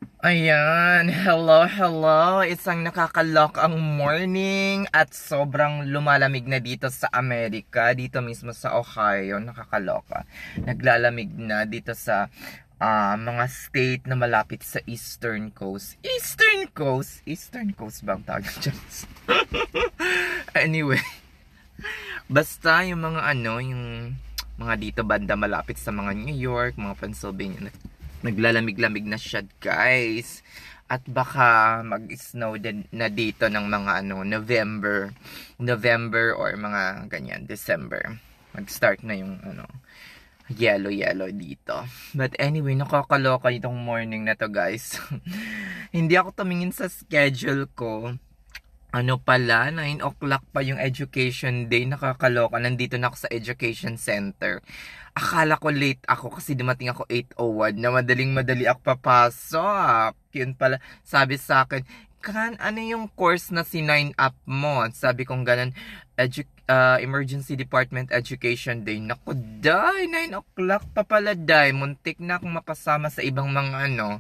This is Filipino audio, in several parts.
Ayan, hello, hello. Isang nakakalok ang morning at sobrang lumalamig na dito sa Amerika. Dito mismo sa Ohio, nakakaloka. Naglalamig na dito sa mga state na malapit sa Eastern Coast. Eastern Coast? Eastern Coast bang tawag dyan? Anyway, basta yung mga yung mga dito banda malapit sa mga New York, mga Pennsylvania, naglalamig-lamig na siya, guys. At baka mag-snow din na dito ng mga November or mga ganyan, December. Mag-start na yung yellow dito. But anyway, nakakaloka itong morning na to, guys. Hindi ako tumingin sa schedule ko. Ano pala, 9 o'clock pa yung education day. Nakakaloka. Nandito na ako sa education center. Akala ko late ako kasi dumating ako 8:01 na madaling-madali ako papasok. Yun pala, sabi sa akin, ano yung course na sinign up mo? Sabi kong ganun, Emergency Department Education Day. Naku, day, 9 o'clock pa pala, day. Muntik na akong mapasama sa ibang mga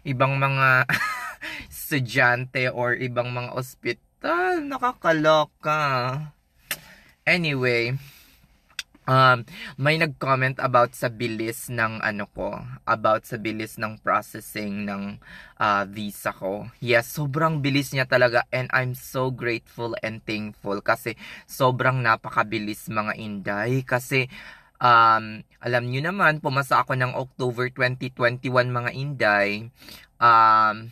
ibang mga estudyante or ibang mga ospital. Nakakaloka. Anyway, may nag-comment about sa bilis ng about sa bilis ng processing ng visa ko. Yes, sobrang bilis niya talaga and I'm so grateful and thankful kasi sobrang napakabilis, mga inday. Kasi alam nyo naman, pumasa ako ng October 2021, mga inday.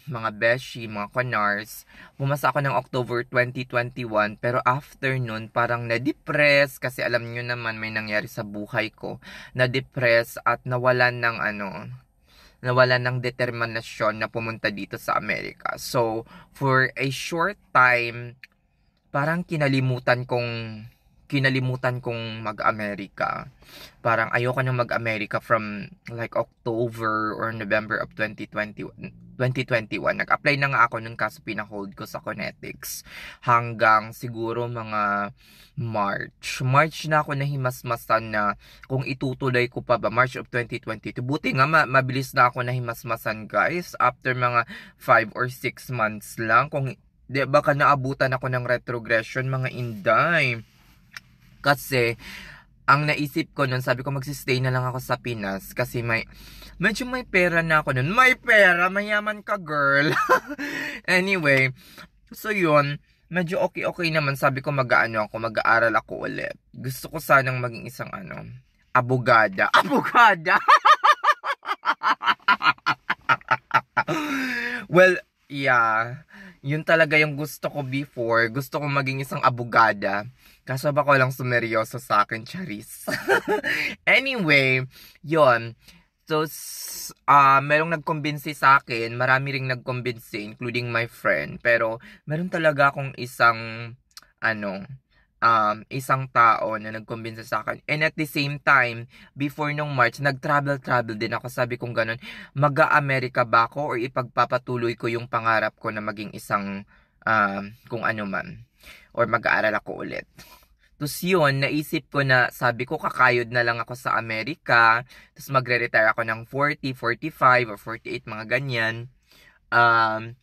Mga beshi, mga konars, pumasa ako ng October 2021, pero after nun, parang na-depress, kasi alam nyo naman, may nangyari sa buhay ko, na-depress at nawalan ng determinasyon na pumunta dito sa Amerika. So, for a short time, parang kinalimutan kong mag-Amerika. Parang ayoko nang mag-Amerika from like October or November of 2021. Nag-apply na nga ako nun kaso pinahold ko sa Connetics. Hanggang siguro mga March na ako nahimasmasan na kung itutuloy ko pa ba, March of 2022. Buti nga mabilis na ako nahimasmasan, guys. After mga 5 or 6 months lang. Kung di baka naabutan ako ng retrogression, mga inday. Kasi, ang naisip ko nun, sabi ko magsistay na lang ako sa Pinas kasi medyo may pera na ako nun. May pera, mayaman ka, girl. Anyway, so yun, medyo okay naman. Sabi ko mag-aaral ako ulit. Gusto ko sanang maging isang abogada. Abogada! Well, yeah. Yun talaga yung gusto ko before. Gusto ko maging isang abogada. Kaso ba ko lang sumeryoso sa akin, charis. Anyway, yon. So, merong nagkumbinsi sa akin. Marami ring nagkumbinsi, including my friend. Pero, meron talaga akong isang tao na nagkumbinsi sa akin. And at the same time, before nung March, nag-travel din ako. Sabi kong ganun, mag-a-Amerika ba ako or ipagpapatuloy ko yung pangarap ko na maging isang kung ano man. Or mag-aaral ako ulit. Tapos yun, naisip ko na, sabi ko, kakayod na lang ako sa Amerika. Tapos magre-retire ako ng 40, 45, or 48, mga ganyan.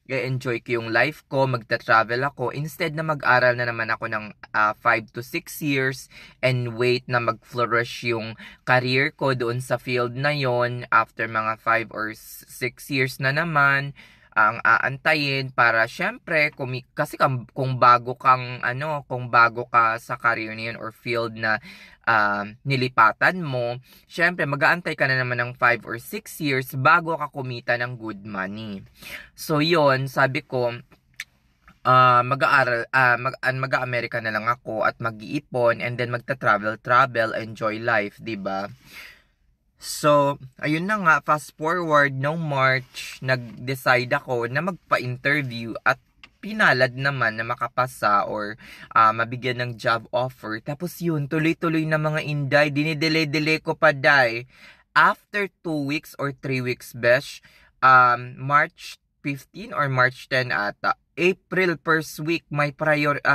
I-enjoy ko yung life ko, magta-travel ako, instead na mag-aral na naman ako ng 5 to 6 years and wait na mag-flourish yung career ko doon sa field na yon after mga 5 or 6 years na naman ang aantayin para syempre kasi kung bago ka sa career na yun or field na nilipatan mo, syempre mag-aantay ka na naman ng 5 or 6 years bago ka kumita ng good money. So yon, sabi ko mag-Amerika na lang ako at mag-iipon and then magta-travel, enjoy life, 'di ba? So, ayun na nga, fast forward, no March, nag-decide ako na magpa-interview at pinalad naman na makapasa or mabigyan ng job offer. Tapos yun, tuloy-tuloy na, mga inday, dinidelay-delay ko pa, day. After 2 weeks or 3 weeks, besh, March 15 or March 10 ata, April first week,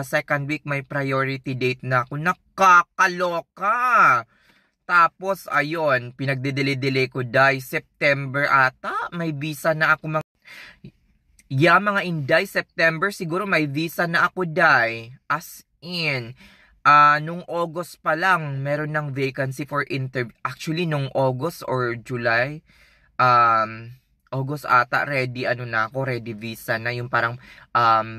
second week, may priority date na ako. Nakakaloka! Tapos, ayun, pinagdidili-dili ko, dahil September ata, may visa na ako Yeah, mga Inday, September siguro may visa na ako, day. As in, nung August pa lang, meron ng vacancy for interview. Actually, nung August or July, August ata, ready na ako, ready visa na, yung parang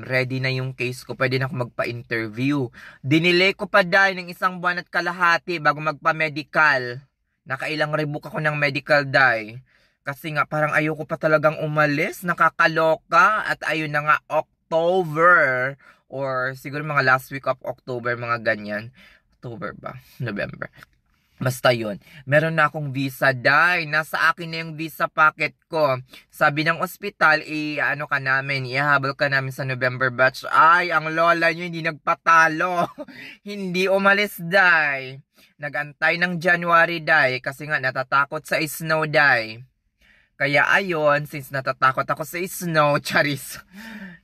ready na yung case ko, pwede na ako magpa-interview. Dinilay ko pa dahil ng 1 buwan at kalahati bago magpa-medical. Nakailang rebook ako ng medical dahil. Kasi nga parang ayoko pa talagang umalis, nakakaloka, at ayun na nga, October, or siguro mga last week of October, mga ganyan. October ba? November. Basta yun. Meron na akong visa, day. Nasa akin na yung visa packet ko. Sabi ng ospital, ano ka namin, ihabol ka namin sa November batch. Ay, ang lola nyo hindi nagpatalo. Hindi umalis, day. Nagantay ng January, day. Kasi nga natatakot sa snow, day. Kaya ayon, since natatakot ako sa snow, charis.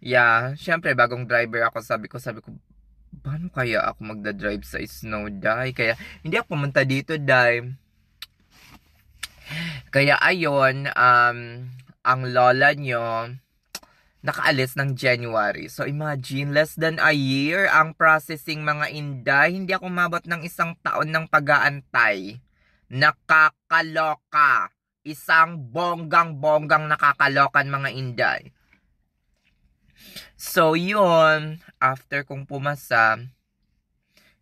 Yeah, syempre bagong driver ako, sabi ko, paano kaya ako magda-drive sa snow, day? Kaya hindi ako pumunta dito, day. Kaya ayon, ang lola nyo nakaalis ng January. So imagine, less than a year ang processing, mga Inday. Hindi ako mabot ng 1 taon ng pag-aantay. Nakakaloka. Isang bonggang nakakalokan, mga Inday. So yun, after kong pumasa,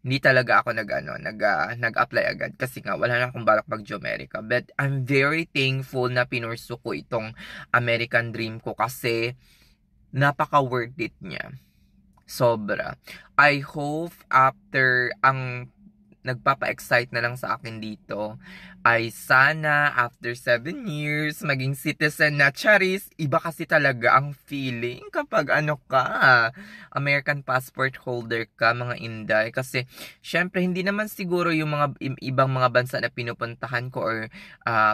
hindi talaga ako nag-apply agad kasi nga wala na akong balak mag-America. But I'm very thankful na pinursu ko itong American dream ko kasi napaka-worth it niya. Sobra. I hope after ang nagpapa-excite na lang sa akin dito ay sana after 7 years maging citizen na, charis. Iba kasi talaga ang feeling kapag American passport holder ka, mga Inday. Kasi syempre hindi naman siguro yung mga ibang mga bansa na pinupuntahan ko or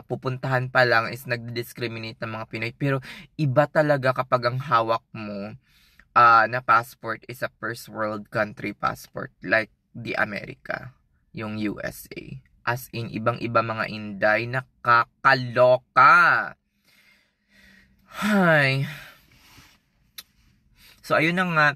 pupuntahan pa lang is nagdi-discriminate ng mga Pinoy. Pero iba talaga kapag ang hawak mo na passport is a first world country passport like the America, yung USA. As in, ibang-iba, mga Inday, nakakaloka. Hay. So, ayun na nga,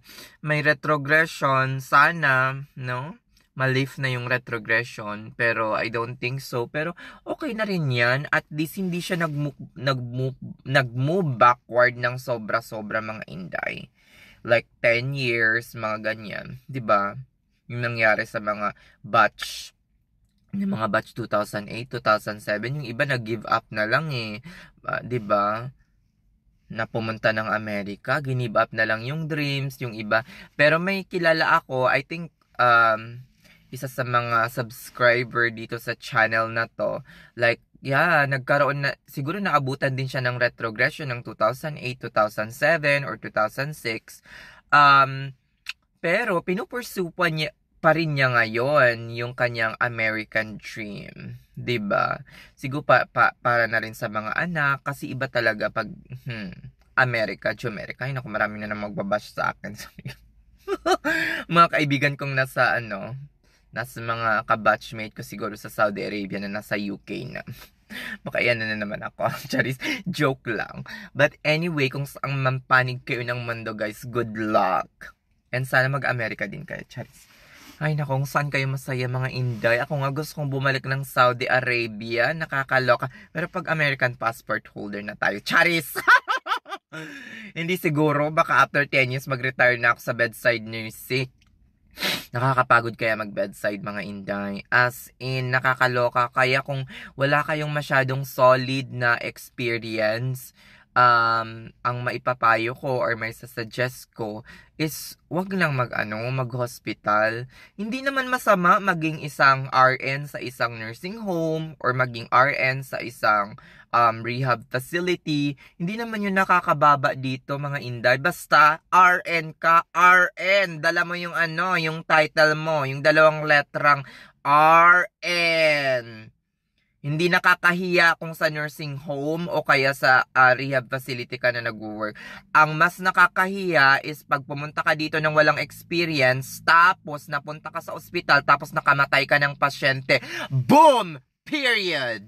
may retrogression. Sana, no? Ma-lift na yung retrogression. Pero, I don't think so. Pero, okay na rin yan. At least, hindi siya nag-move backward ng sobra-sobra, mga Inday. Like, 10 years, mga ganyan. 'Di ba? Yung nangyari sa mga batch 2008, 2007, yung iba nag-give up na lang 'di ba? Na pumunta ng Amerika, give up na lang yung dreams, yung iba. Pero may kilala ako, I think isa sa mga subscriber dito sa channel na to, like, yeah, nagkaroon na, siguro naabutan din siya ng retrogression ng 2008, 2007, or 2006. Pero pinupursue pa rin niya ngayon yung kanyang American dream. 'Di ba? Siguro para na rin sa mga anak, kasi iba talaga pag America, Jamaica. Ay naku, marami na nang magbabash sa akin. Mga kaibigan kong nasa mga kabatchmate ko siguro sa Saudi Arabia na nasa UK na. Baka yan na naman ako. Charis, joke lang. But anyway, kung saan mampanig kayo ng mundo, guys, good luck. And sana mag-America din kayo, charis. Ay naku, kung saan kayo masaya, mga Inday. Ako nga gusto kong bumalik ng Saudi Arabia. Nakakaloka. Pero pag American passport holder na tayo, charis! Hindi siguro, baka after 10 years mag-retire na ako sa bedside nursing. Nakakapagod kaya mag-bedside, mga Inday. As in, nakakaloka. Kaya kung wala kayong masyadong solid na experience, ang maipapayo ko or may sasuggest ko is wag lang mag-hospital. Hindi naman masama maging isang RN sa isang nursing home or maging RN sa isang rehab facility. Hindi naman yun nakakababa dito, mga Inday. Basta RN ka, RN. Dala mo yung yung title mo, yung 2 letrang RN. Hindi nakakahiya kung sa nursing home o kaya sa rehab facility ka na nag-work. Ang mas nakakahiya is pag pumunta ka dito ng walang experience, tapos napunta ka sa ospital, tapos nakamatay ka ng pasyente. Boom! Period!